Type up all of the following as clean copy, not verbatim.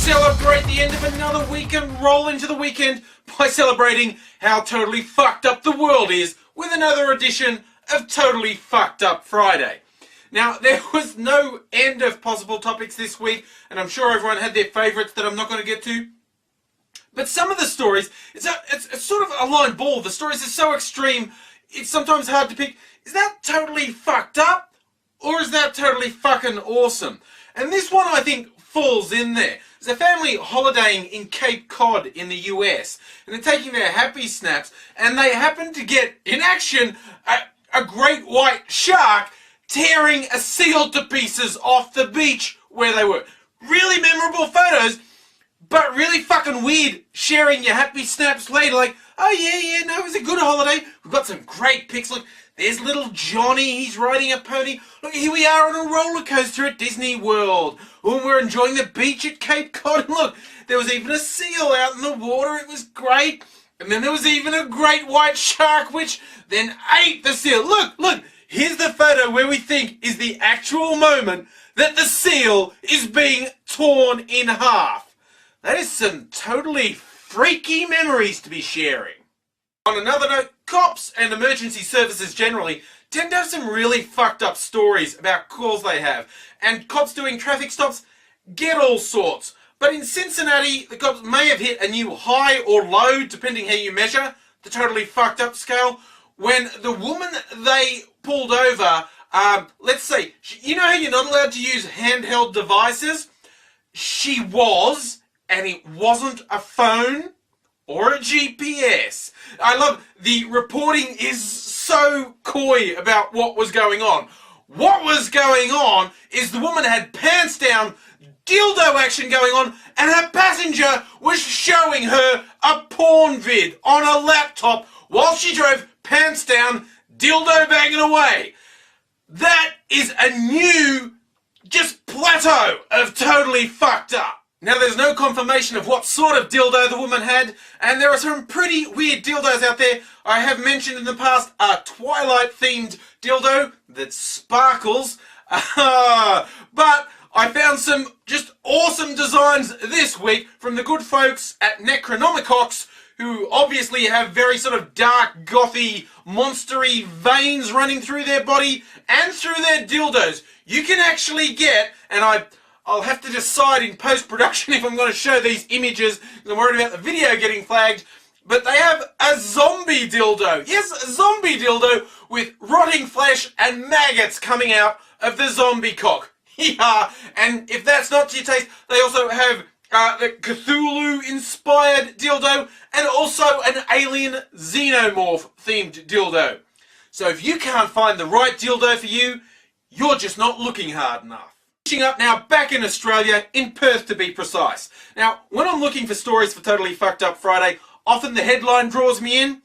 celebrate the end of another week and roll into the weekend by celebrating how totally fucked up the world is with another edition of Totally Fucked Up Friday. Now, there was no end of possible topics this week, and I'm sure everyone had their favourites that I'm not going to get to. But some of the stories, it's sort of a line ball. The stories are so extreme, it's sometimes hard to pick. Is that totally fucked up? Or is that totally fucking awesome? And this one, I think, falls in there. There's a family holidaying in Cape Cod in the US, and they're taking their happy snaps, and they happen to get, in action, a great white shark tearing a seal to pieces off the beach where they were. Really memorable photos, but really fucking weird sharing your happy snaps later, like, oh yeah, no, it was a good holiday. We've got some great pics. Look, there's little Johnny, he's riding a pony. Look, here we are on a roller coaster at Disney World. Oh, and we're enjoying the beach at Cape Cod. And look, there was even a seal out in the water. It was great. And then there was even a great white shark, which then ate the seal. Look, here's the photo where we think is the actual moment that the seal is being torn in half. That is some totally freaky memories to be sharing. On another note, cops and emergency services generally tend to have some really fucked up stories about calls they have. And cops doing traffic stops get all sorts. But in Cincinnati, the cops may have hit a new high or low, depending how you measure the totally fucked up scale, when the woman they pulled over, let's say, you know how you're not allowed to use handheld devices? She was, and it wasn't a phone or a GPS. I love the reporting is so coy about what was going on. What was going on is the woman had pants down, dildo action going on, and her passenger was showing her a porn vid on a laptop while she drove pants down, dildo banging away. That is a new, just plateau of totally fucked up. Now, there's no confirmation of what sort of dildo the woman had, and there are some pretty weird dildos out there. I have mentioned in the past a Twilight-themed dildo that sparkles, but I found some just awesome designs this week from the good folks at Necronomicox, who obviously have very sort of dark, gothy, monstery veins running through their body and through their dildos. You can actually get, and I'll have to decide in post-production if I'm going to show these images, because I'm worried about the video getting flagged, but they have a zombie dildo. Yes, a zombie dildo with rotting flesh and maggots coming out of the zombie cock. Yeah, and if that's not to your taste, they also have the Cthulhu-inspired dildo and also an alien xenomorph-themed dildo. So if you can't find the right dildo for you, you're just not looking hard enough. Finishing up now, back in Australia, in Perth to be precise. Now, when I'm looking for stories for Totally Fucked Up Friday, often the headline draws me in,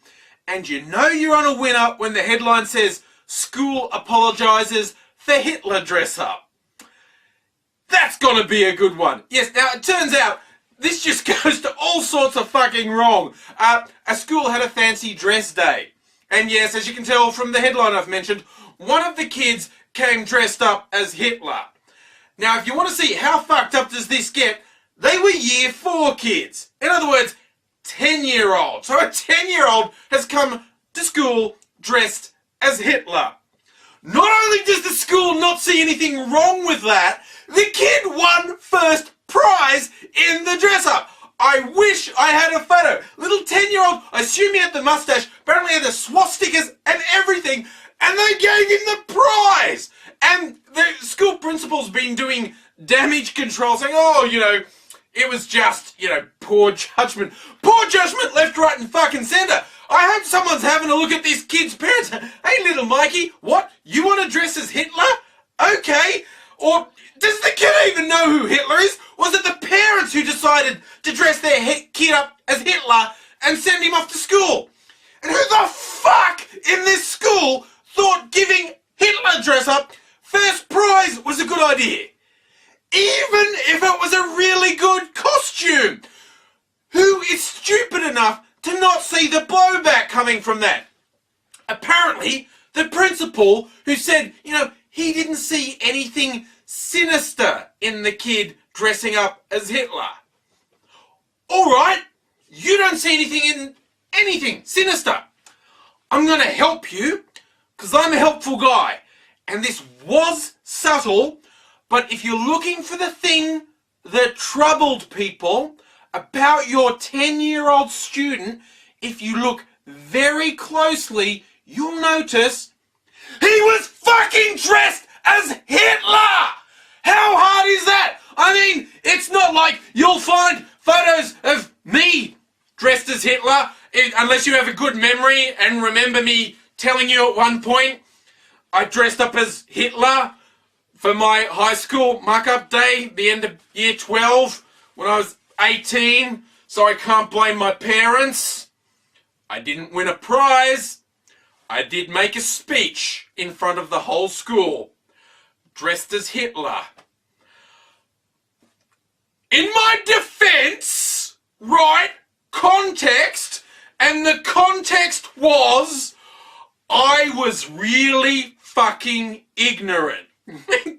and you know you're on a winner when the headline says, "School apologises for Hitler dress-up." That's gonna be a good one. Yes, now it turns out, this just goes to all sorts of fucking wrong. A school had a fancy dress day. And yes, as you can tell from the headline I've mentioned, one of the kids came dressed up as Hitler. Now, if you want to see how fucked up does this get, they were year 4 kids. In other words, 10-year-olds. So a 10-year-old has come to school dressed as Hitler. Not only does the school not see anything wrong with that, the kid won first prize in the dress-up. I wish I had a photo. Little 10-year-old, I assume he had the mustache, apparently had the swastikas and everything, and they gave him the prize. And the school principal's been doing damage control, saying, oh, you know, it was just, you know, poor judgment. Poor judgment left, right, and fucking centre. I hope someone's having a look at this kid's parents. Hey, little Mikey, what? You want to dress as Hitler? Okay. Or does the kid even know who Hitler is? Was it the parents who decided to dress their kid up as Hitler and send him off to school? And who the fuck in this school thought giving Hitler dress-up first prize was a good idea? Even if it was a really good costume. Who is stupid enough to not see the blowback coming from that? Apparently, the principal, who said, you know, he didn't see anything sinister in the kid dressing up as Hitler. Alright, you don't see anything sinister. I'm going to help you because I'm a helpful guy. And this was subtle, but if you're looking for the thing that troubled people about your 10-year-old student, if you look very closely, you'll notice he was fucking dressed as Hitler! How hard is that? I mean, it's not like you'll find photos of me dressed as Hitler, unless you have a good memory and remember me telling you at one point I dressed up as Hitler for my high school mark-up day, the end of year 12, when I was 18, so I can't blame my parents. I didn't win a prize. I did make a speech in front of the whole school, dressed as Hitler. In my defense, right, context, and the context was, I was really fucking ignorant.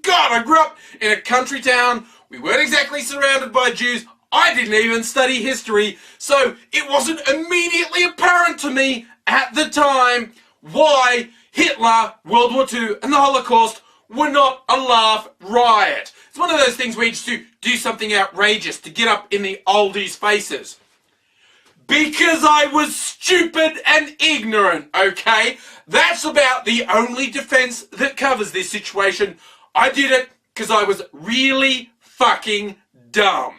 God, I grew up in a country town. We weren't exactly surrounded by Jews. I didn't even study history, so it wasn't immediately apparent to me at the time why Hitler, World War II, and the Holocaust were not a laugh riot. It's one of those things where you just do something outrageous to get up in the oldies' faces. Because I was stupid and ignorant, okay? That's about the only defense that covers this situation. I did it because I was really fucking dumb.